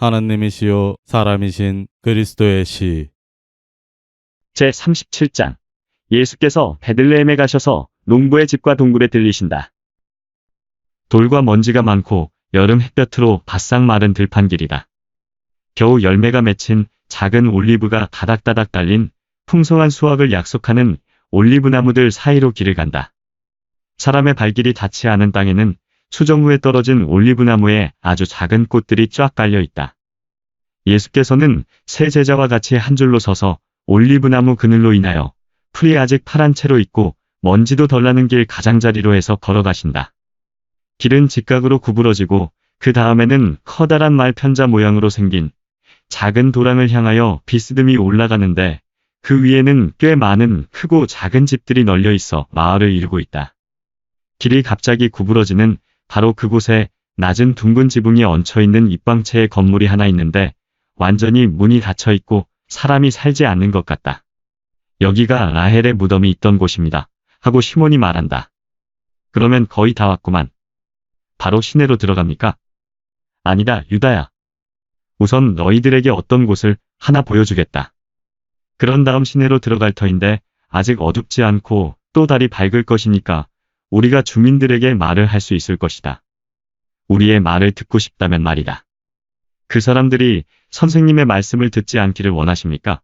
하나님이시요 사람이신 그리스도의 시. 제37장 예수께서 베들레헴에 가셔서 농부의 집과 동굴에 들리신다. 돌과 먼지가 많고 여름 햇볕으로 바싹 마른 들판길이다. 겨우 열매가 맺힌 작은 올리브가 다닥다닥 달린 풍성한 수확을 약속하는 올리브나무들 사이로 길을 간다. 사람의 발길이 닿지 않은 땅에는 수정 후에 떨어진 올리브나무에 아주 작은 꽃들이 쫙 깔려 있다. 예수께서는 세 제자와 같이 한 줄로 서서 올리브나무 그늘로 인하여 풀이 아직 파란 채로 있고 먼지도 덜 나는 길 가장자리로 해서 걸어가신다. 길은 직각으로 구부러지고 그 다음에는 커다란 말 편자 모양으로 생긴 작은 도랑을 향하여 비스듬히 올라가는데 그 위에는 꽤 많은 크고 작은 집들이 널려 있어 마을을 이루고 있다. 길이 갑자기 구부러지는 바로 그곳에 낮은 둥근 지붕이 얹혀있는 입방체의 건물이 하나 있는데 완전히 문이 닫혀 있고 사람이 살지 않는 것 같다. 여기가 라헬의 무덤이 있던 곳입니다. 하고 시몬이 말한다. 그러면 거의 다 왔구만. 바로 시내로 들어갑니까? 아니다, 유다야. 우선 너희들에게 어떤 곳을 하나 보여주겠다. 그런 다음 시내로 들어갈 터인데 아직 어둡지 않고 또 달이 밝을 것이니까 우리가 주민들에게 말을 할 수 있을 것이다. 우리의 말을 듣고 싶다면 말이다. 그 사람들이 선생님의 말씀을 듣지 않기를 원하십니까?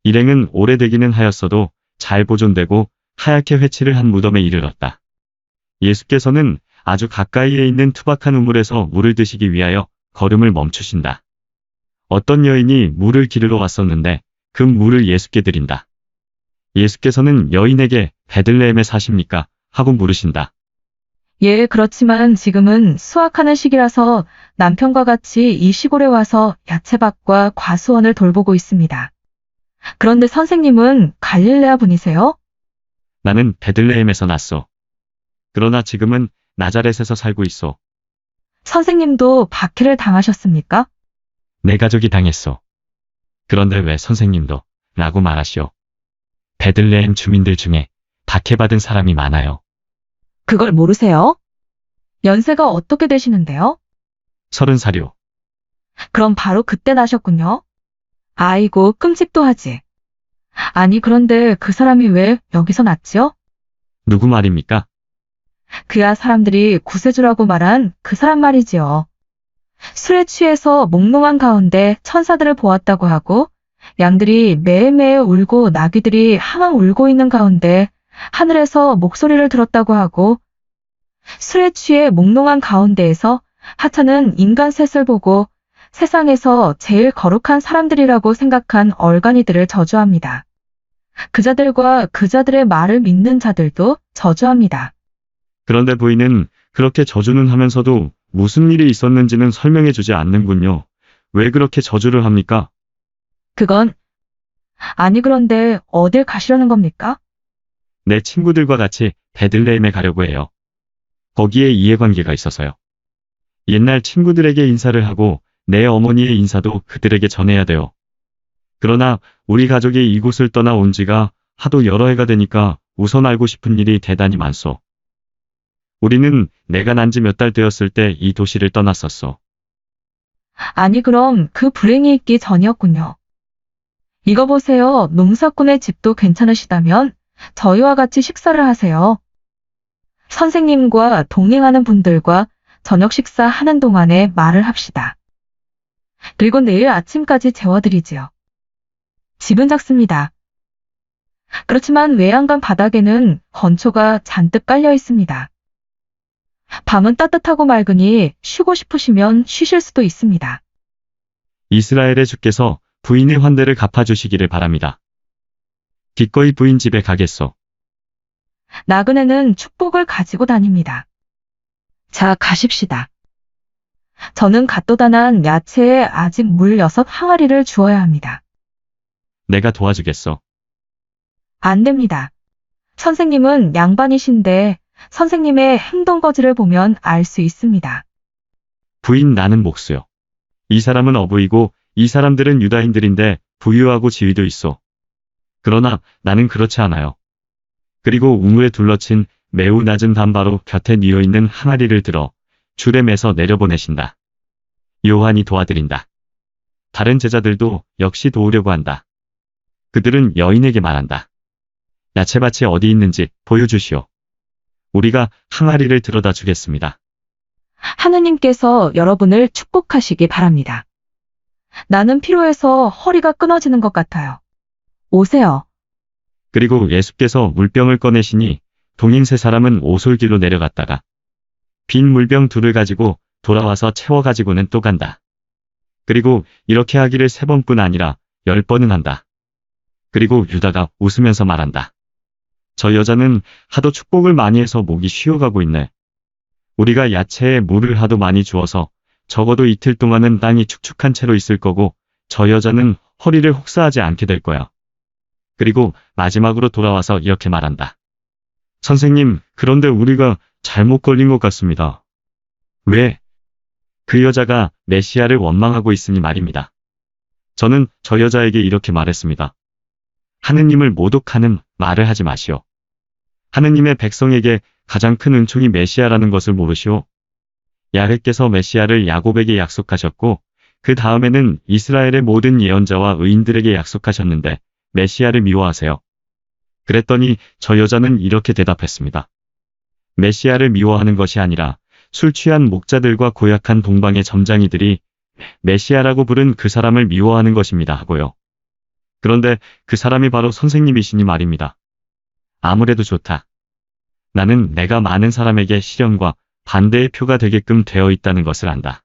일행은 오래되기는 하였어도 잘 보존되고 하얗게 회칠을 한 무덤에 이르렀다. 예수께서는 아주 가까이에 있는 투박한 우물에서 물을 드시기 위하여 걸음을 멈추신다. 어떤 여인이 물을 기르러 왔었는데 그 물을 예수께 드린다. 예수께서는 여인에게 베들레헴에 사십니까? 하고 물으신다. 예, 그렇지만 지금은 수확하는 시기라서 남편과 같이 이 시골에 와서 야채밭과 과수원을 돌보고 있습니다. 그런데 선생님은 갈릴레아 분이세요? 나는 베들레헴에서 났소. 그러나 지금은 나자렛에서 살고 있소. 선생님도 박해를 당하셨습니까? 내 가족이 당했소. 그런데 왜 선생님도? 라고 말하시오. 베들레헴 주민들 중에 박해받은 사람이 많아요. 그걸 모르세요? 연세가 어떻게 되시는데요? 30살이요. 그럼 바로 그때 나셨군요. 아이고, 끔찍도 하지. 아니, 그런데 그 사람이 왜 여기서 났지요? 누구 말입니까? 그야 사람들이 구세주라고 말한 그 사람 말이지요. 술에 취해서 몽롱한 가운데 천사들을 보았다고 하고 양들이 매일매일 울고 나귀들이 항상 울고 있는 가운데 하늘에서 목소리를 들었다고 하고 술에 취해 몽롱한 가운데에서 하찮은 인간 셋을 보고 세상에서 제일 거룩한 사람들이라고 생각한 얼간이들을 저주합니다. 그자들과 그자들의 말을 믿는 자들도 저주합니다. 그런데 부인은 그렇게 저주는 하면서도 무슨 일이 있었는지는 설명해 주지 않는군요. 왜 그렇게 저주를 합니까? 그건 아니 그런데 어딜 가시려는 겁니까? 내 친구들과 같이 베들레헴에 가려고 해요. 거기에 이해관계가 있어서요. 옛날 친구들에게 인사를 하고 내 어머니의 인사도 그들에게 전해야 돼요. 그러나 우리 가족이 이곳을 떠나온 지가 하도 여러 해가 되니까 우선 알고 싶은 일이 대단히 많소. 우리는 내가 난 지 몇 달 되었을 때 이 도시를 떠났었소. 아니 그럼 그 불행이 있기 전이었군요. 이거 보세요. 농사꾼의 집도 괜찮으시다면 저희와 같이 식사를 하세요. 선생님과 동행하는 분들과 저녁 식사하는 동안에 말을 합시다. 그리고 내일 아침까지 재워드리지요. 집은 작습니다. 그렇지만 외양간 바닥에는 건초가 잔뜩 깔려 있습니다. 밤은 따뜻하고 맑으니 쉬고 싶으시면 쉬실 수도 있습니다. 이스라엘의 주께서 부인의 환대를 갚아주시기를 바랍니다. 기꺼이 부인 집에 가겠소. 나그네는 축복을 가지고 다닙니다. 자, 가십시다. 저는 갓도다난 야채에 아직 물 6항아리를 주어야 합니다. 내가 도와주겠소. 안 됩니다. 선생님은 양반이신데 선생님의 행동거지를 보면 알 수 있습니다. 부인 나는 목수요. 이 사람은 어부이고 이 사람들은 유다인들인데 부유하고 지위도 있소. 그러나 나는 그렇지 않아요. 그리고 우물에 둘러친 매우 낮은 담바로 곁에 뉘어있는 항아리를 들어 줄에 매서 내려보내신다. 요한이 도와드린다. 다른 제자들도 역시 도우려고 한다. 그들은 여인에게 말한다. 야채밭이 어디 있는지 보여주시오. 우리가 항아리를 들어다 주겠습니다. 하느님께서 여러분을 축복하시기 바랍니다. 나는 피로해서 허리가 끊어지는 것 같아요. 오세요. 그리고 예수께서 물병을 꺼내시니 동인 세 사람은 오솔길로 내려갔다가 빈 물병 둘을 가지고 돌아와서 채워 가지고는 또 간다. 그리고 이렇게 하기를 3번뿐 아니라 10번은 한다. 그리고 유다가 웃으면서 말한다. 저 여자는 하도 축복을 많이 해서 목이 쉬어가고 있네. 우리가 야채에 물을 하도 많이 주어서 적어도 이틀 동안은 땅이 축축한 채로 있을 거고 저 여자는 허리를 혹사하지 않게 될 거야. 그리고 마지막으로 돌아와서 이렇게 말한다. 선생님, 그런데 우리가 잘못 걸린 것 같습니다. 왜? 그 여자가 메시아를 원망하고 있으니 말입니다. 저는 저 여자에게 이렇게 말했습니다. 하느님을 모독하는 말을 하지 마시오. 하느님의 백성에게 가장 큰 은총이 메시아라는 것을 모르시오. 야훼께서 메시아를 야곱에게 약속하셨고 그 다음에는 이스라엘의 모든 예언자와 의인들에게 약속하셨는데 메시아를 미워하세요. 그랬더니 저 여자는 이렇게 대답했습니다. 메시아를 미워하는 것이 아니라 술 취한 목자들과 고약한 동방의 점장이들이 메시아라고 부른 그 사람을 미워하는 것입니다 하고요. 그런데 그 사람이 바로 선생님이시니 말입니다. 아무래도 좋다. 나는 내가 많은 사람에게 시련과 반대의 표가 되게끔 되어 있다는 것을 안다.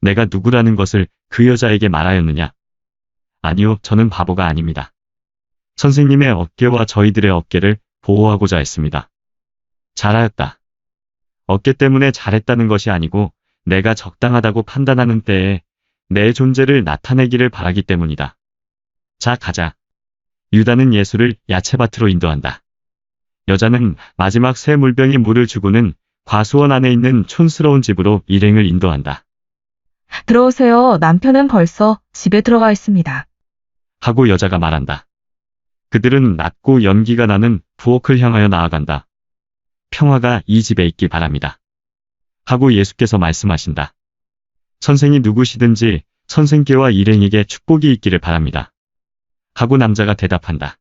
내가 누구라는 것을 그 여자에게 말하였느냐? 아니요, 저는 바보가 아닙니다. 선생님의 어깨와 저희들의 어깨를 보호하고자 했습니다. 잘하였다. 어깨 때문에 잘했다는 것이 아니고 내가 적당하다고 판단하는 때에 내 존재를 나타내기를 바라기 때문이다. 자, 가자. 유다는 예수를 야채밭으로 인도한다. 여자는 마지막 새 물병에 물을 주고는 과수원 안에 있는 촌스러운 집으로 일행을 인도한다. 들어오세요. 남편은 벌써 집에 들어가 있습니다. 하고 여자가 말한다. 그들은 낮고 연기가 나는 부엌을 향하여 나아간다. 평화가 이 집에 있기 바랍니다. 하고 예수께서 말씀하신다. 선생이 누구시든지 선생께와 일행에게 축복이 있기를 바랍니다. 하고 남자가 대답한다.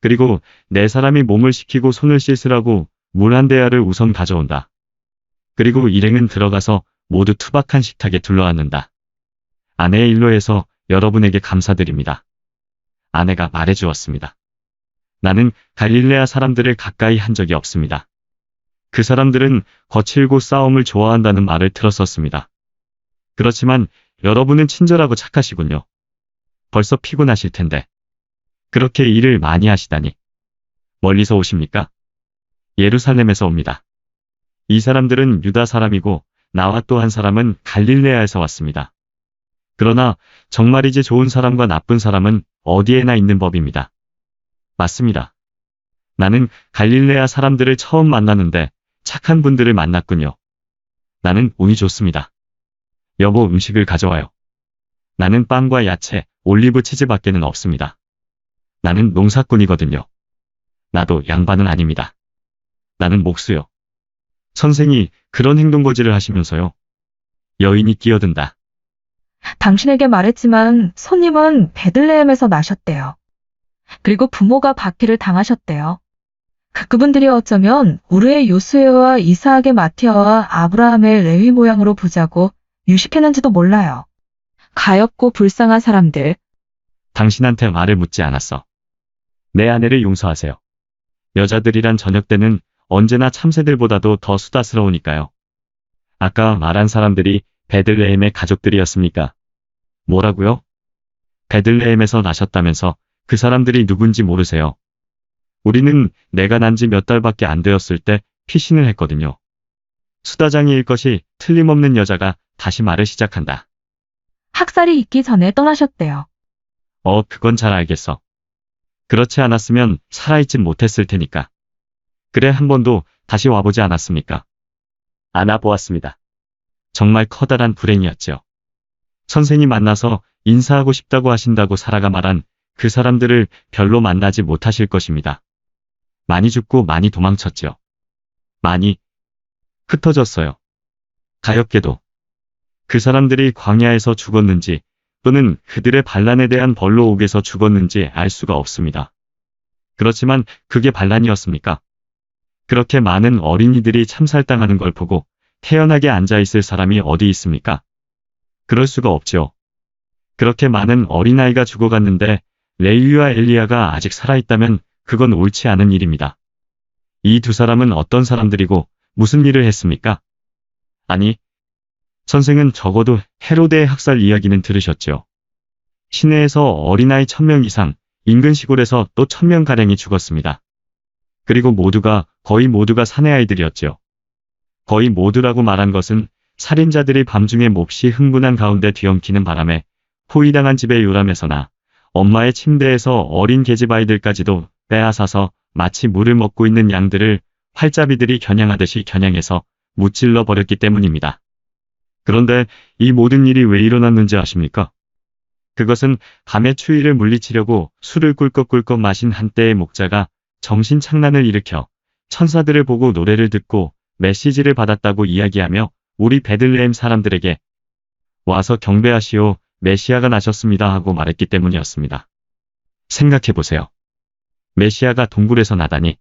그리고 4사람이 몸을 식히고 손을 씻으라고 물 한 대야를 우선 가져온다. 그리고 일행은 들어가서 모두 투박한 식탁에 둘러앉는다. 아내의 일로 해서 여러분에게 감사드립니다. 아내가 말해주었습니다. 나는 갈릴레아 사람들을 가까이 한 적이 없습니다. 그 사람들은 거칠고 싸움을 좋아한다는 말을 들었었습니다. 그렇지만 여러분은 친절하고 착하시군요. 벌써 피곤하실 텐데. 그렇게 일을 많이 하시다니. 멀리서 오십니까? 예루살렘에서 옵니다. 이 사람들은 유다 사람이고 나와 또 한 사람은 갈릴레아에서 왔습니다. 그러나 정말이지 좋은 사람과 나쁜 사람은 어디에나 있는 법입니다. 맞습니다. 나는 갈릴레아 사람들을 처음 만나는데 착한 분들을 만났군요. 나는 운이 좋습니다. 여보, 음식을 가져와요. 나는 빵과 야채, 올리브 치즈밖에는 없습니다. 나는 농사꾼이거든요. 나도 양반은 아닙니다. 나는 목수요. 선생이 그런 행동거지를 하시면서요. 여인이 끼어든다. 당신에게 말했지만 손님은 베들레헴에서 나셨대요. 그리고 부모가 박해를 당하셨대요. 그분들이 어쩌면 우르의 요수에와 이사학의 마티아와 아브라함의 레위 모양으로 보자고 유식했는지도 몰라요. 가엾고 불쌍한 사람들. 당신한테 말을 묻지 않았어. 내 아내를 용서하세요. 여자들이란 저녁 때는 언제나 참새들보다도 더 수다스러우니까요. 아까 말한 사람들이 베들레헴의 가족들이었습니까? 뭐라고요? 베들레헴에서 나셨다면서 그 사람들이 누군지 모르세요. 우리는 내가 난 지 몇 달밖에 안 되었을 때 피신을 했거든요. 수다장이일 것이 틀림없는 여자가 다시 말을 시작한다. 학살이 있기 전에 떠나셨대요. 그건 잘 알겠어. 그렇지 않았으면 살아있진 못했을 테니까. 그래, 한 번도 다시 와보지 않았습니까? 안아보았습니다. 정말 커다란 불행이었죠. 선생이 만나서 인사하고 싶다고 하신다고 사라가 말한 그 사람들을 별로 만나지 못하실 것입니다. 많이 죽고 많이 도망쳤죠. 많이 흩어졌어요. 가엾게도. 그 사람들이 광야에서 죽었는지 또는 그들의 반란에 대한 벌로 옥에서 죽었는지 알 수가 없습니다. 그렇지만 그게 반란이었습니까? 그렇게 많은 어린이들이 참살당하는 걸 보고 태연하게 앉아있을 사람이 어디 있습니까? 그럴 수가 없죠. 그렇게 많은 어린아이가 죽어갔는데 레위와 엘리야가 아직 살아있다면 그건 옳지 않은 일입니다. 이 두 사람은 어떤 사람들이고 무슨 일을 했습니까? 아니, 선생은 적어도 헤로데의 학살 이야기는 들으셨죠. 시내에서 어린아이 1000명 이상, 인근 시골에서 또 1000명가량이 죽었습니다. 그리고 거의 모두가 사내 아이들이었죠. 거의 모두라고 말한 것은 살인자들이 밤중에 몹시 흥분한 가운데 뒤엉키는 바람에 포위당한 집의 요람에서나 엄마의 침대에서 어린 계집아이들까지도 빼앗아서 마치 물을 먹고 있는 양들을 활자비들이 겨냥하듯이 겨냥해서 무찔러 버렸기 때문입니다. 그런데 이 모든 일이 왜 일어났는지 아십니까? 그것은 밤의 추위를 물리치려고 술을 꿀꺽꿀꺽 마신 한때의 목자가 정신착란을 일으켜 천사들을 보고 노래를 듣고 메시지를 받았다고 이야기하며 우리 베들레헴 사람들에게 와서 경배하시오, 메시아가 나셨습니다 하고 말했기 때문이었습니다. 생각해보세요. 메시아가 동굴에서 나다니.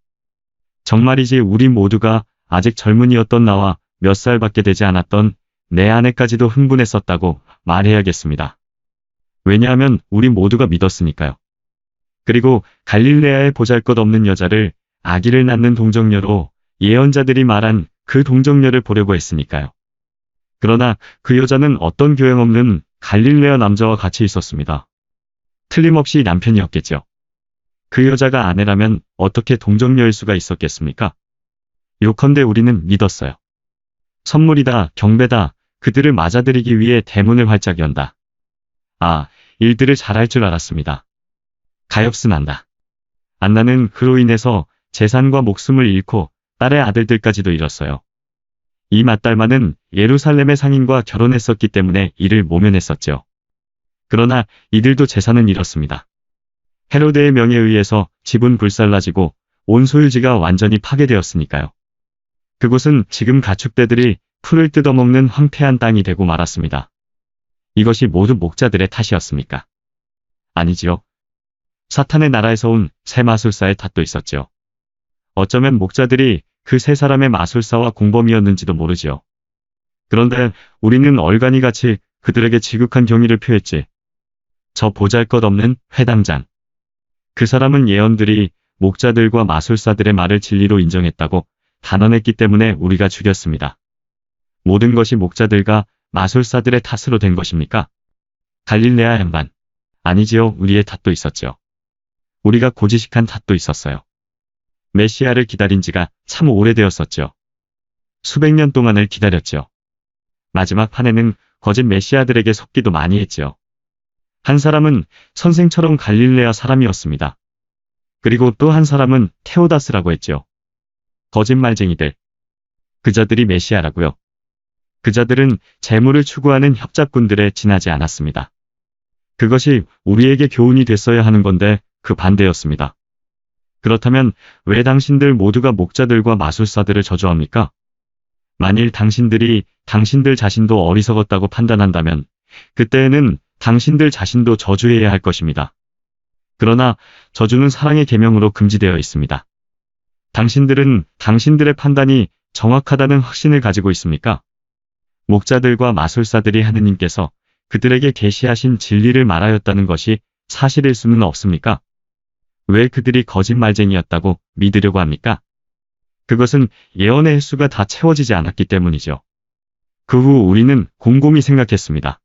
정말이지 우리 모두가 아직 젊은이였던 나와 몇 살밖에 되지 않았던 내 아내까지도 흥분했었다고 말해야겠습니다. 왜냐하면 우리 모두가 믿었으니까요. 그리고 갈릴레아의 보잘것없는 여자를 아기를 낳는 동정녀로 예언자들이 말한 그 동정녀를 보려고 했으니까요. 그러나 그 여자는 어떤 교양 없는 갈릴레아 남자와 같이 있었습니다. 틀림없이 남편이었겠죠. 그 여자가 아내라면 어떻게 동정녀일 수가 있었겠습니까? 요컨대 우리는 믿었어요. 선물이다, 경배다, 그들을 맞아들이기 위해 대문을 활짝 연다. 아, 일들을 잘할 줄 알았습니다. 가엾은안다. 안나는 그로 인해서 재산과 목숨을 잃고 딸의 아들들까지도 잃었어요. 이 맏딸마는 예루살렘의 상인과 결혼했었기 때문에 이를 모면했었죠. 그러나 이들도 재산은 잃었습니다. 헤로데의 명에 의해서 집은 불살라지고 온 소유지가 완전히 파괴되었으니까요. 그곳은 지금 가축대들이 풀을 뜯어먹는 황폐한 땅이 되고 말았습니다. 이것이 모두 목자들의 탓이었습니까? 아니지요. 사탄의 나라에서 온 새 마술사의 탓도 있었죠. 어쩌면 목자들이 그 세 사람의 마술사와 공범이었는지도 모르지요. 그런데 우리는 얼간이같이 그들에게 지극한 경의를 표했지. 저 보잘것없는 회당장. 그 사람은 예언들이 목자들과 마술사들의 말을 진리로 인정했다고 단언했기 때문에 우리가 죽였습니다. 모든 것이 목자들과 마술사들의 탓으로 된 것입니까? 갈릴레아 양반. 아니지요. 우리의 탓도 있었죠. 우리가 고지식한 탓도 있었어요. 메시아를 기다린 지가 참 오래되었었죠. 수백 년 동안을 기다렸죠. 마지막 판에는 거짓 메시아들에게 속기도 많이 했죠. 한 사람은 선생처럼 갈릴레아 사람이었습니다. 그리고 또 한 사람은 테오다스라고 했죠. 거짓말쟁이들. 그자들이 메시아라고요. 그자들은 재물을 추구하는 협잡꾼들에 지나지 않았습니다. 그것이 우리에게 교훈이 됐어야 하는 건데 그 반대였습니다. 그렇다면 왜 당신들 모두가 목자들과 마술사들을 저주합니까? 만일 당신들이 당신들 자신도 어리석었다고 판단한다면 그때에는 당신들 자신도 저주해야 할 것입니다. 그러나 저주는 사랑의 계명으로 금지되어 있습니다. 당신들은 당신들의 판단이 정확하다는 확신을 가지고 있습니까? 목자들과 마술사들이 하느님께서 그들에게 계시하신 진리를 말하였다는 것이 사실일 수는 없습니까? 왜 그들이 거짓말쟁이였다고 믿으려고 합니까? 그것은 예언의 횟수가 다 채워지지 않았기 때문이죠. 그 후 우리는 곰곰이 생각했습니다.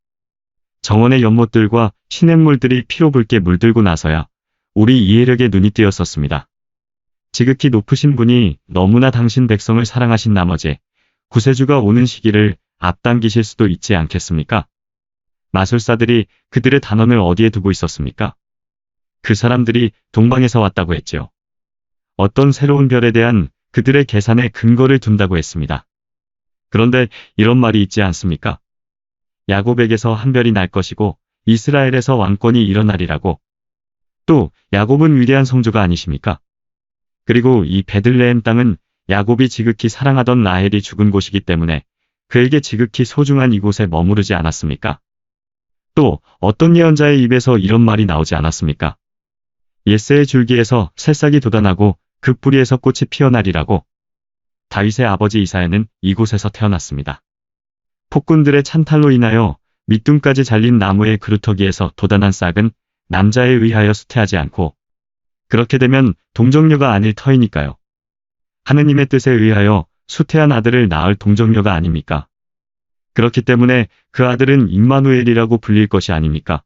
정원의 연못들과 시냇물들이 피로 붉게 물들고 나서야 우리 이해력에 눈이 띄었었습니다. 지극히 높으신 분이 너무나 당신 백성을 사랑하신 나머지 구세주가 오는 시기를 앞당기실 수도 있지 않겠습니까? 마술사들이 그들의 단언을 어디에 두고 있었습니까? 그 사람들이 동방에서 왔다고 했죠. 어떤 새로운 별에 대한 그들의 계산에 근거를 둔다고 했습니다. 그런데 이런 말이 있지 않습니까? 야곱에게서 한 별이 날 것이고 이스라엘에서 왕권이 일어나리라고. 또 야곱은 위대한 성조가 아니십니까? 그리고 이 베들레헴 땅은 야곱이 지극히 사랑하던 라헬이 죽은 곳이기 때문에 그에게 지극히 소중한 이곳에 머무르지 않았습니까? 또 어떤 예언자의 입에서 이런 말이 나오지 않았습니까? 옅새의 줄기에서 새싹이 돋아나고 그 뿌리에서 꽃이 피어나리라고. 다윗의 아버지 이사야는 이곳에서 태어났습니다. 폭군들의 찬탈로 인하여 밑둥까지 잘린 나무의 그루터기에서 돋아난 싹은 남자에 의하여 수태하지 않고, 그렇게 되면 동정녀가 아닐 터이니까요. 하느님의 뜻에 의하여 수태한 아들을 낳을 동정녀가 아닙니까? 그렇기 때문에 그 아들은 임마누엘이라고 불릴 것이 아닙니까?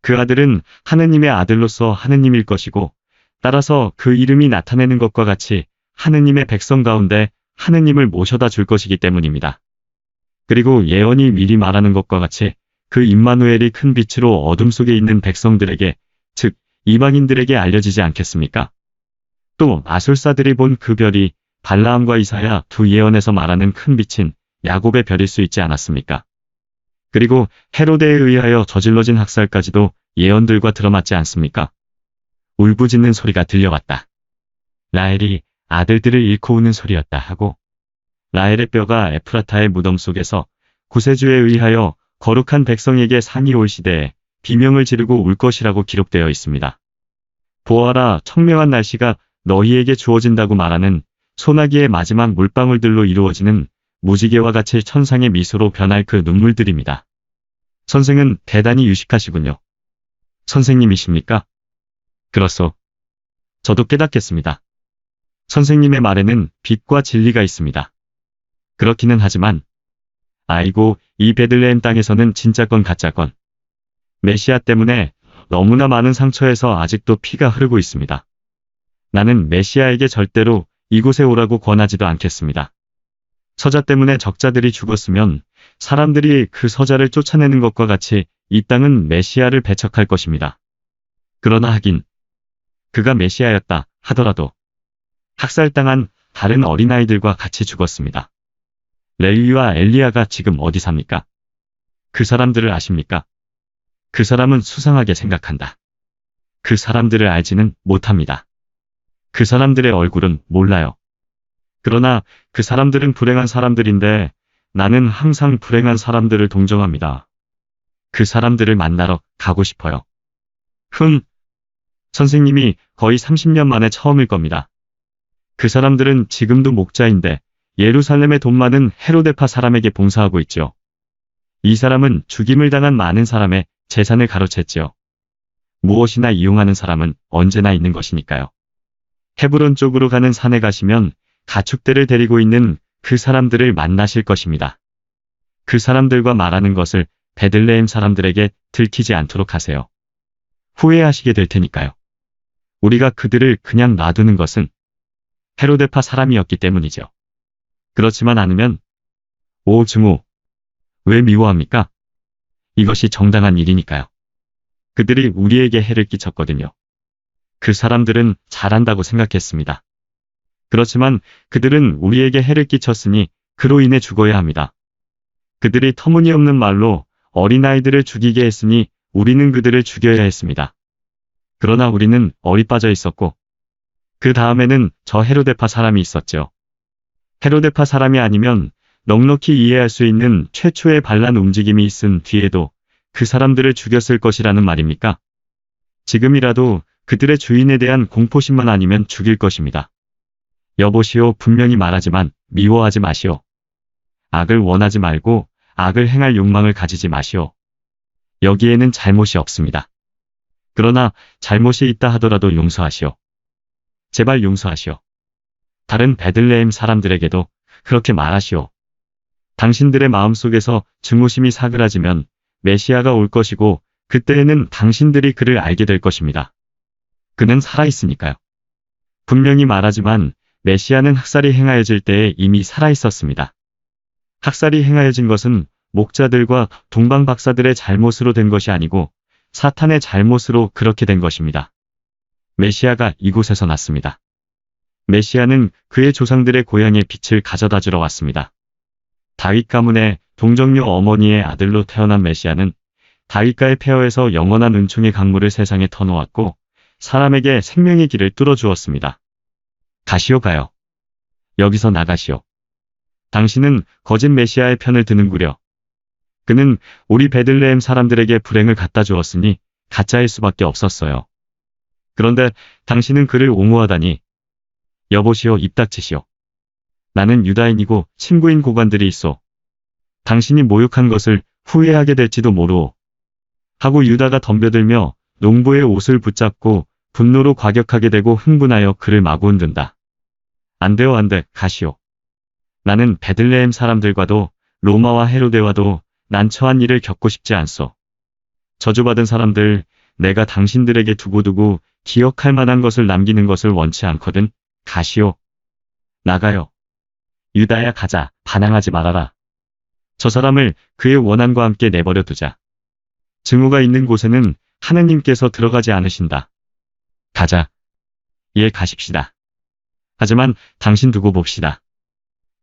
그 아들은 하느님의 아들로서 하느님일 것이고, 따라서 그 이름이 나타내는 것과 같이 하느님의 백성 가운데 하느님을 모셔다 줄 것이기 때문입니다. 그리고 예언이 미리 말하는 것과 같이 그 임마누엘이 큰 빛으로 어둠 속에 있는 백성들에게, 즉 이방인들에게 알려지지 않겠습니까? 또 아술사들이 본 그 별이 발라함과 이사야 두 예언에서 말하는 큰 빛인 야곱의 별일 수 있지 않았습니까? 그리고 헤로데에 의하여 저질러진 학살까지도 예언들과 들어맞지 않습니까? 울부짖는 소리가 들려왔다. 라헬이 아들들을 잃고 우는 소리였다 하고, 라헬의 뼈가 에프라타의 무덤 속에서 구세주에 의하여 거룩한 백성에게 상이 올 시대에 비명을 지르고 울 것이라고 기록되어 있습니다. 보아라, 청명한 날씨가 너희에게 주어진다고 말하는 소나기의 마지막 물방울들로 이루어지는 무지개와 같이 천상의 미소로 변할 그 눈물들입니다. 선생은 대단히 유식하시군요. 선생님이십니까? 그렇소. 저도 깨닫겠습니다. 선생님의 말에는 빛과 진리가 있습니다. 그렇기는 하지만, 아이고, 이 베들레헴 땅에서는 진짜건 가짜건 메시아 때문에 너무나 많은 상처에서 아직도 피가 흐르고 있습니다. 나는 메시아에게 절대로 이곳에 오라고 권하지도 않겠습니다. 서자 때문에 적자들이 죽었으면 사람들이 그 서자를 쫓아내는 것과 같이 이 땅은 메시아를 배척할 것입니다. 그러나 하긴 그가 메시아였다 하더라도 학살당한 다른 어린아이들과 같이 죽었습니다. 레위와 엘리야가 지금 어디 삽니까? 그 사람들을 아십니까? 그 사람은 수상하게 생각한다. 그 사람들을 알지는 못합니다. 그 사람들의 얼굴은 몰라요. 그러나 그 사람들은 불행한 사람들인데 나는 항상 불행한 사람들을 동정합니다. 그 사람들을 만나러 가고 싶어요. 선생님이 거의 30년 만에 처음일 겁니다. 그 사람들은 지금도 목자인데 예루살렘의 돈 많은 헤로데파 사람에게 봉사하고 있죠. 이 사람은 죽임을 당한 많은 사람의 재산을 가로챘지요. 무엇이나 이용하는 사람은 언제나 있는 것이니까요. 헤브론 쪽으로 가는 산에 가시면 가축대를 데리고 있는 그 사람들을 만나실 것입니다. 그 사람들과 말하는 것을 베들레헴 사람들에게 들키지 않도록 하세요. 후회하시게 될 테니까요. 우리가 그들을 그냥 놔두는 것은 헤로데파 사람이었기 때문이죠. 그렇지만 않으면, 오 증오, 왜 미워합니까? 이것이 정당한 일이니까요. 그들이 우리에게 해를 끼쳤거든요. 그 사람들은 잘한다고 생각했습니다. 그렇지만 그들은 우리에게 해를 끼쳤으니 그로 인해 죽어야 합니다. 그들이 터무니없는 말로 어린아이들을 죽이게 했으니 우리는 그들을 죽여야 했습니다. 그러나 우리는 얼이 빠져 있었고, 그 다음에는 저 헤로데파 사람이 있었죠. 헤로데파 사람이 아니면 넉넉히 이해할 수 있는 최초의 반란 움직임이 있은 뒤에도 그 사람들을 죽였을 것이라는 말입니까? 지금이라도 그들의 주인에 대한 공포심만 아니면 죽일 것입니다. 여보시오, 분명히 말하지만 미워하지 마시오. 악을 원하지 말고 악을 행할 욕망을 가지지 마시오. 여기에는 잘못이 없습니다. 그러나 잘못이 있다 하더라도 용서하시오. 제발 용서하시오. 다른 베들레헴 사람들에게도 그렇게 말하시오. 당신들의 마음속에서 증오심이 사그라지면 메시아가 올 것이고 그때에는 당신들이 그를 알게 될 것입니다. 그는 살아있으니까요. 분명히 말하지만 메시아는 학살이 행하여질 때에 이미 살아있었습니다. 학살이 행하여진 것은 목자들과 동방박사들의 잘못으로 된 것이 아니고 사탄의 잘못으로 그렇게 된 것입니다. 메시아가 이곳에서 났습니다. 메시아는 그의 조상들의 고향에 빛을 가져다 주러 왔습니다. 다윗 가문의 동정녀 어머니의 아들로 태어난 메시아는 다윗가의 폐허에서 영원한 은총의 강물을 세상에 터놓았고 사람에게 생명의 길을 뚫어주었습니다. 가시오, 가요. 여기서 나가시오. 당신은 거짓 메시아의 편을 드는구려. 그는 우리 베들레헴 사람들에게 불행을 갖다 주었으니 가짜일 수밖에 없었어요. 그런데 당신은 그를 옹호하다니. 여보시오, 입 닥치시오. 나는 유다인이고 친구인 고관들이 있어. 당신이 모욕한 것을 후회하게 될지도 모르오. 하고 유다가 덤벼들며 농부의 옷을 붙잡고 분노로 과격하게 되고 흥분하여 그를 마구 흔든다. 안 돼요, 안 돼, 가시오. 나는 베들레헴 사람들과도 로마와 헤로데와도 난처한 일을 겪고 싶지 않소. 저주받은 사람들, 내가 당신들에게 두고두고 기억할 만한 것을 남기는 것을 원치 않거든. 가시오. 나가요. 유다야, 가자. 반항하지 말아라. 저 사람을 그의 원한과 함께 내버려 두자. 증오가 있는 곳에는 하느님께서 들어가지 않으신다. 가자. 예, 가십시다. 하지만 당신 두고 봅시다.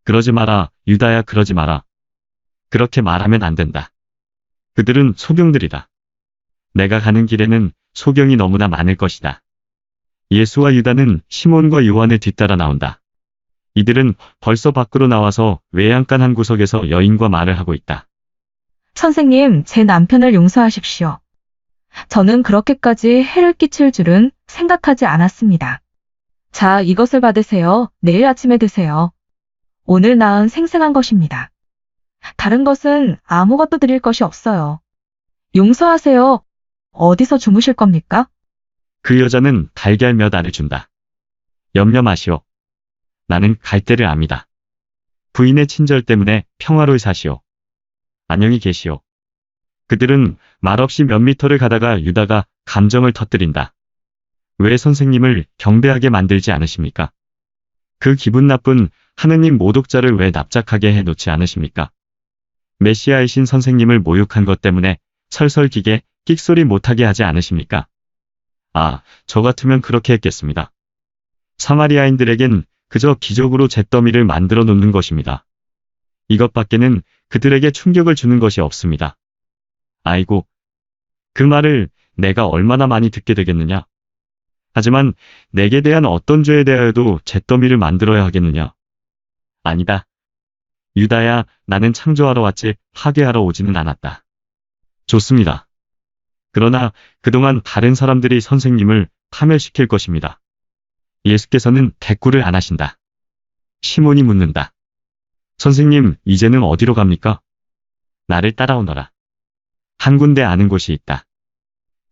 그러지 마라, 유다야, 그러지 마라. 그렇게 말하면 안 된다. 그들은 소경들이다. 내가 가는 길에는 소경이 너무나 많을 것이다. 예수와 유다는 시몬과 요한을 뒤따라 나온다. 이들은 벌써 밖으로 나와서 외양간 한 구석에서 여인과 말을 하고 있다. 선생님, 제 남편을 용서하십시오. 저는 그렇게까지 해를 끼칠 줄은 생각하지 않았습니다. 자, 이것을 받으세요. 내일 아침에 드세요. 오늘 낳은 생생한 것입니다. 다른 것은 아무것도 드릴 것이 없어요. 용서하세요. 어디서 주무실 겁니까? 그 여자는 달걀 몇 알을 준다. 염려 마시오. 나는 갈 때를 압니다. 부인의 친절 때문에 평화로이 사시오. 안녕히 계시오. 그들은 말없이 몇 미터를 가다가 유다가 감정을 터뜨린다. 왜 선생님을 경배하게 만들지 않으십니까? 그 기분 나쁜 하느님 모독자를 왜 납작하게 해놓지 않으십니까? 메시아이신 선생님을 모욕한 것 때문에 설설기게 끽소리 못하게 하지 않으십니까? 아, 저 같으면 그렇게 했겠습니다. 사마리아인들에겐 그저 기적으로 잿더미를 만들어 놓는 것입니다. 이것밖에는 그들에게 충격을 주는 것이 없습니다. 아이고, 그 말을 내가 얼마나 많이 듣게 되겠느냐. 하지만 내게 대한 어떤 죄에 대하여도 잿더미를 만들어야 하겠느냐. 아니다. 유다야, 나는 창조하러 왔지 파괴하러 오지는 않았다. 좋습니다. 그러나 그동안 다른 사람들이 선생님을 파멸시킬 것입니다. 예수께서는 대꾸를 안 하신다. 시몬이 묻는다. 선생님, 이제는 어디로 갑니까? 나를 따라오너라. 한 군데 아는 곳이 있다.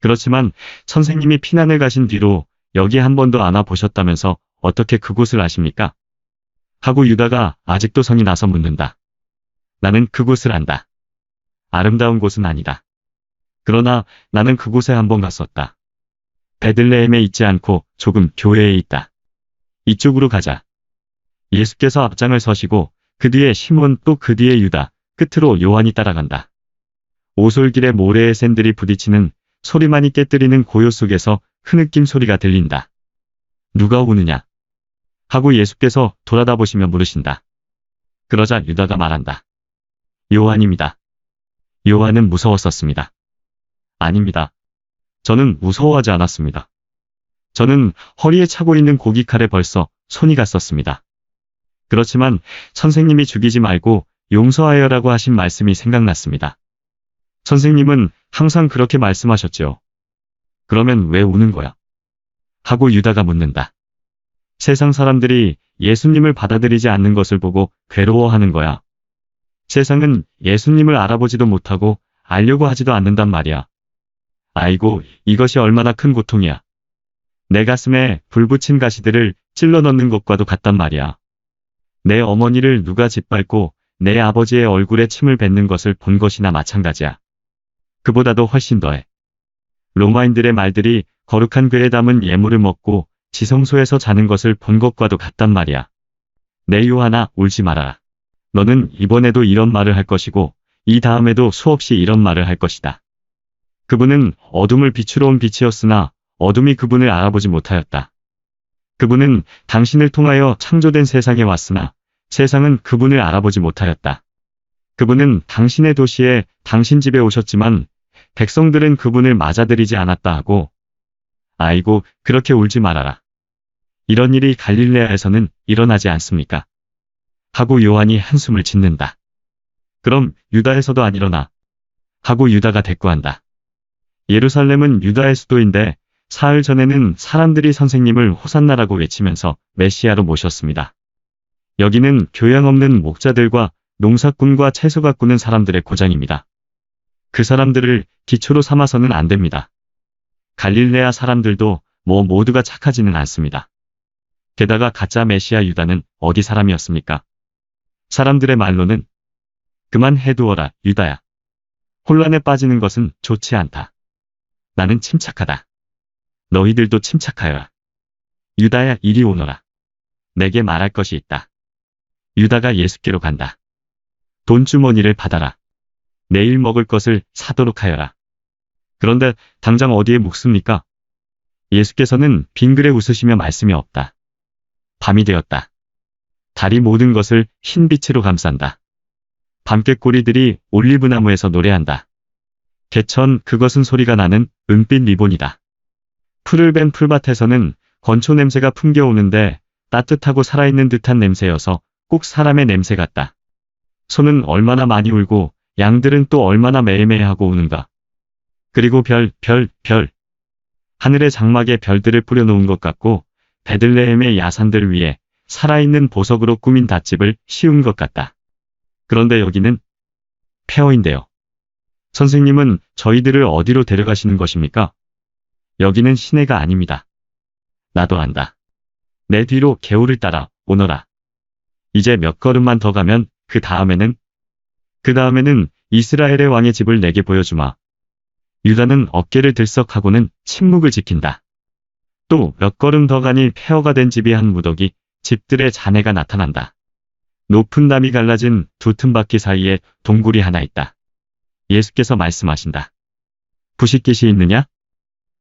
그렇지만 선생님이 피난을 가신 뒤로 여기 한 번도 안 와보셨다면서 어떻게 그곳을 아십니까? 하고 유다가 아직도 성이 나서 묻는다. 나는 그곳을 안다. 아름다운 곳은 아니다. 그러나 나는 그곳에 한번 갔었다. 베들레헴에 있지 않고 조금 교외에 있다. 이쪽으로 가자. 예수께서 앞장을 서시고 그 뒤에 시몬 또 그 뒤에 유다, 끝으로 요한이 따라간다. 오솔길에 모래의 샌들이 부딪히는 소리만이 깨뜨리는 고요 속에서 흐느낌 소리가 들린다. 누가 오느냐? 하고 예수께서 돌아다 보시며 물으신다. 그러자 유다가 말한다. 요한입니다. 요한은 무서웠었습니다. 아닙니다. 저는 무서워하지 않았습니다. 저는 허리에 차고 있는 고깃칼에 벌써 손이 갔었습니다. 그렇지만 선생님이 죽이지 말고 용서하여라고 하신 말씀이 생각났습니다. 선생님은 항상 그렇게 말씀하셨죠. 그러면 왜 우는 거야? 하고 유다가 묻는다. 세상 사람들이 예수님을 받아들이지 않는 것을 보고 괴로워하는 거야. 세상은 예수님을 알아보지도 못하고 알려고 하지도 않는단 말이야. 아이고, 이것이 얼마나 큰 고통이야. 내 가슴에 불 붙인 가시들을 찔러 넣는 것과도 같단 말이야. 내 어머니를 누가 짓밟고 내 아버지의 얼굴에 침을 뱉는 것을 본 것이나 마찬가지야. 그보다도 훨씬 더해. 로마인들의 말들이 거룩한 궤에 담은 예물을 먹고 지성소에서 자는 것을 본 것과도 같단 말이야. 내 요한아, 울지 말아라. 너는 이번에도 이런 말을 할 것이고 이 다음에도 수없이 이런 말을 할 것이다. 그분은 어둠을 비추러 온 빛이었으나 어둠이 그분을 알아보지 못하였다. 그분은 당신을 통하여 창조된 세상에 왔으나 세상은 그분을 알아보지 못하였다. 그분은 당신의 도시에 당신 집에 오셨지만 백성들은 그분을 맞아들이지 않았다 하고, 아이고, 그렇게 울지 말아라. 이런 일이 갈릴레아에서는 일어나지 않습니까? 하고 요한이 한숨을 짓는다. 그럼 유다에서도 안 일어나. 하고 유다가 대꾸한다. 예루살렘은 유다의 수도인데 사흘 전에는 사람들이 선생님을 호산나라고 외치면서 메시아로 모셨습니다. 여기는 교양 없는 목자들과 농사꾼과 채소 가꾸는 사람들의 고장입니다. 그 사람들을 기초로 삼아서는 안 됩니다. 갈릴레아 사람들도 모두가 착하지는 않습니다. 게다가 가짜 메시아 유다는 어디 사람이었습니까? 사람들의 말로는 그만 해두어라 유다야. 혼란에 빠지는 것은 좋지 않다. 나는 침착하다. 너희들도 침착하여라. 유다야 이리 오너라. 내게 말할 것이 있다. 유다가 예수께로 간다. 돈주머니를 받아라. 내일 먹을 것을 사도록 하여라. 그런데 당장 어디에 묵습니까? 예수께서는 빙그레 웃으시며 말씀이 없다. 밤이 되었다. 달이 모든 것을 흰빛으로 감싼다. 밤깨꼬리들이 올리브나무에서 노래한다. 개천 그것은 소리가 나는 은빛 리본이다. 풀을 벤 풀밭에서는 건초 냄새가 풍겨오는데 따뜻하고 살아있는 듯한 냄새여서 꼭 사람의 냄새 같다. 소는 얼마나 많이 울고 양들은 또 얼마나 매매하고 우는가. 그리고 별. 하늘의 장막에 별들을 뿌려놓은 것 같고 베들레헴의 야산들 위에 살아있는 보석으로 꾸민 닷집을 씌운 것 같다. 그런데 여기는 폐허인데요. 선생님은 저희들을 어디로 데려가시는 것입니까? 여기는 시내가 아닙니다. 나도 안다. 내 뒤로 개울을 따라 오너라. 이제 몇 걸음만 더 가면 그 다음에는 이스라엘의 왕의 집을 내게 보여주마. 유다는 어깨를 들썩하고는 침묵을 지킨다. 또 몇 걸음 더 가니 폐허가 된 집이 한 무더기 집들의 잔해가 나타난다. 높은 담이 갈라진 두 틈바퀴 사이에 동굴이 하나 있다. 예수께서 말씀하신다. 부싯깃이 있느냐?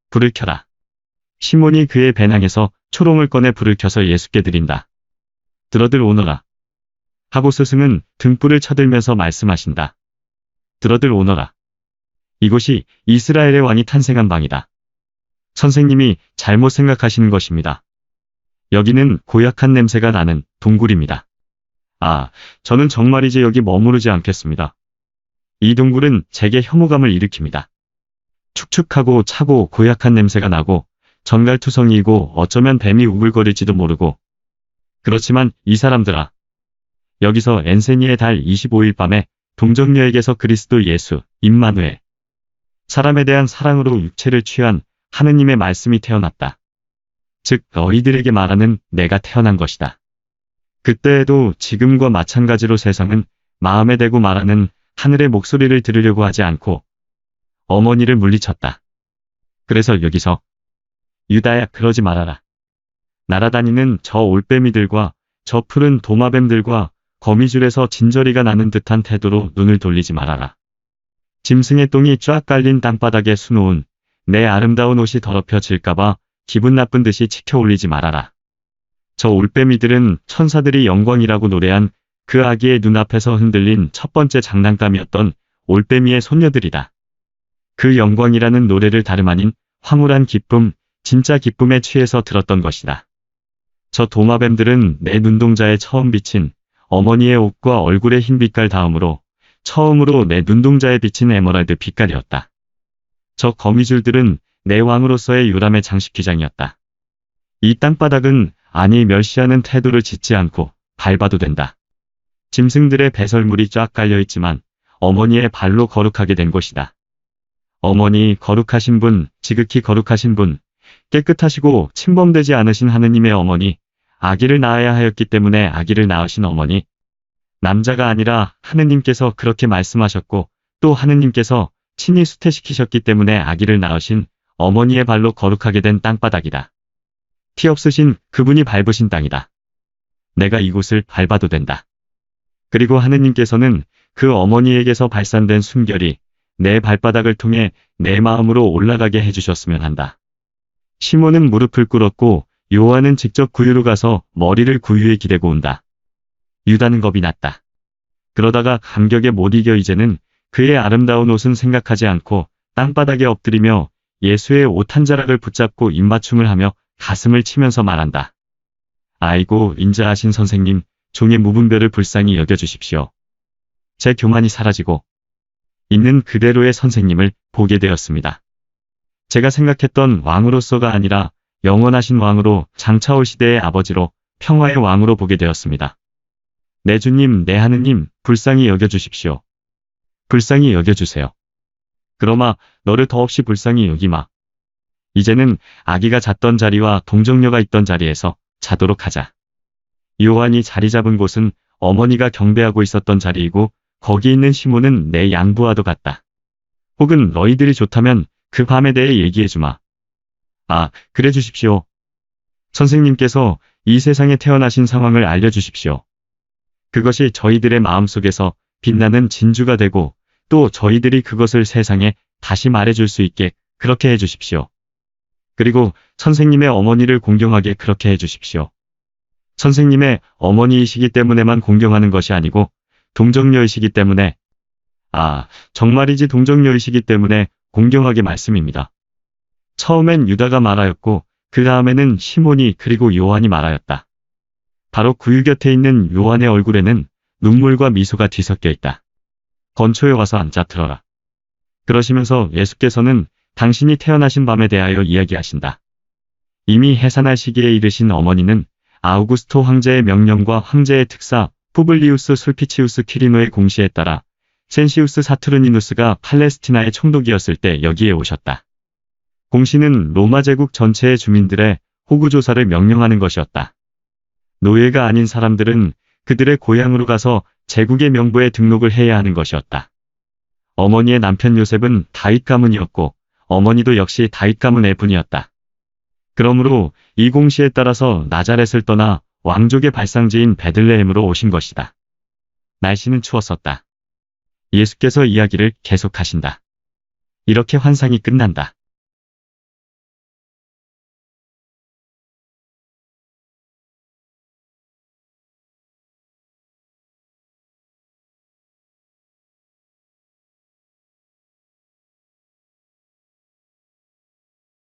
불을 켜라. 시몬이 그의 배낭에서 초롱을 꺼내 불을 켜서 예수께 드린다. 들어들 오너라. 하고 스승은 등불을 쳐들면서 말씀하신다. 들어들 오너라. 이곳이 이스라엘의 왕이 탄생한 방이다. 선생님이 잘못 생각하시는 것입니다. 여기는 고약한 냄새가 나는 동굴입니다. 아, 저는 정말이지 여기 머무르지 않겠습니다. 이 동굴은 제게 혐오감을 일으킵니다. 축축하고 차고 고약한 냄새가 나고 정갈투성이이고 어쩌면 뱀이 우글거릴지도 모르고. 그렇지만 이 사람들아. 여기서 엔세니의 달 25일 밤에 동정녀에게서 그리스도 예수, 임마누엘. 사람에 대한 사랑으로 육체를 취한 하느님의 말씀이 태어났다. 즉 너희들에게 말하는 내가 태어난 것이다. 그때에도 지금과 마찬가지로 세상은 마음에 대고 말하는 하늘의 목소리를 들으려고 하지 않고 어머니를 물리쳤다. 그래서 여기서 유다야 그러지 말아라. 날아다니는 저 올빼미들과 저 푸른 도마뱀들과 거미줄에서 진저리가 나는 듯한 태도로 눈을 돌리지 말아라. 짐승의 똥이 쫙 깔린 땅바닥에 수놓은 내 아름다운 옷이 더럽혀질까봐 기분 나쁜 듯이 치켜 올리지 말아라. 저 올빼미들은 천사들이 영광이라고 노래한 그 아기의 눈앞에서 흔들린 첫 번째 장난감이었던 올빼미의 손녀들이다. 그 영광이라는 노래를 다름 아닌 황홀한 기쁨, 진짜 기쁨에 취해서 들었던 것이다. 저 도마뱀들은 내 눈동자에 처음 비친 어머니의 옷과 얼굴의 흰 빛깔 다음으로 처음으로 내 눈동자에 비친 에메랄드 빛깔이었다. 저 거미줄들은 내 왕으로서의 요람의 장식기장이었다. 이 땅바닥은 아니 멸시하는 태도를 짓지 않고 밟아도 된다. 짐승들의 배설물이 쫙 깔려있지만 어머니의 발로 거룩하게 된 곳이다. 어머니 거룩하신 분, 지극히 거룩하신 분, 깨끗하시고 침범되지 않으신 하느님의 어머니, 아기를 낳아야 하였기 때문에 아기를 낳으신 어머니, 남자가 아니라 하느님께서 그렇게 말씀하셨고 또 하느님께서 친히 수태시키셨기 때문에 아기를 낳으신 어머니의 발로 거룩하게 된 땅바닥이다. 티 없으신 그분이 밟으신 땅이다. 내가 이곳을 밟아도 된다. 그리고 하느님께서는 그 어머니에게서 발산된 숨결이 내 발바닥을 통해 내 마음으로 올라가게 해주셨으면 한다. 시몬은 무릎을 꿇었고 요한은 직접 구유로 가서 머리를 구유에 기대고 온다. 유다는 겁이 났다. 그러다가 감격에 못 이겨 이제는 그의 아름다운 옷은 생각하지 않고 땅바닥에 엎드리며 예수의 옷 한 자락을 붙잡고 입맞춤을 하며 가슴을 치면서 말한다. 아이고 인자하신 선생님, 종의 무분별을 불쌍히 여겨주십시오. 제 교만이 사라지고 있는 그대로의 선생님을 보게 되었습니다. 제가 생각했던 왕으로서가 아니라 영원하신 왕으로 장차올 시대의 아버지로 평화의 왕으로 보게 되었습니다. 내 주님, 내 하느님, 불쌍히 여겨주십시오. 불쌍히 여겨주세요. 그러마 너를 더없이 불쌍히 여기마. 이제는 아기가 잤던 자리와 동정녀가 있던 자리에서 자도록 하자. 요한이 자리 잡은 곳은 어머니가 경배하고 있었던 자리이고 거기 있는 시몬은 내 양부와도 같다. 혹은 너희들이 좋다면 그 밤에 대해 얘기해주마. 아, 그래 주십시오. 선생님께서 이 세상에 태어나신 상황을 알려주십시오. 그것이 저희들의 마음속에서 빛나는 진주가 되고 또 저희들이 그것을 세상에 다시 말해줄 수 있게 그렇게 해주십시오. 그리고 선생님의 어머니를 공경하게 그렇게 해주십시오. 선생님의 어머니이시기 때문에만 공경하는 것이 아니고 동정녀이시기 때문에, 정말이지 동정녀이시기 때문에 공경하게 말씀입니다. 처음엔 유다가 말하였고 그 다음에는 시몬이 그리고 요한이 말하였다. 바로 구유 곁에 있는 요한의 얼굴에는 눈물과 미소가 뒤섞여 있다. 건초에 와서 앉아 들어라. 그러시면서 예수께서는 당신이 태어나신 밤에 대하여 이야기하신다. 이미 해산할 시기에 이르신 어머니는 아우구스토 황제의 명령과 황제의 특사 푸블리우스 술피치우스 퀴리노의 공시에 따라 센시우스 사투르니누스가 팔레스티나의 총독이었을 때 여기에 오셨다. 공시는 로마 제국 전체의 주민들의 호구조사를 명령하는 것이었다. 노예가 아닌 사람들은 그들의 고향으로 가서 제국의 명부에 등록을 해야 하는 것이었다. 어머니의 남편 요셉은 다윗 가문이었고 어머니도 역시 다윗 가문의 분이었다. 그러므로 이 공시에 따라서 나자렛을 떠나 왕족의 발상지인 베들레헴으로 오신 것이다. 날씨는 추웠었다. 예수께서 이야기를 계속하신다. 이렇게 환상이 끝난다.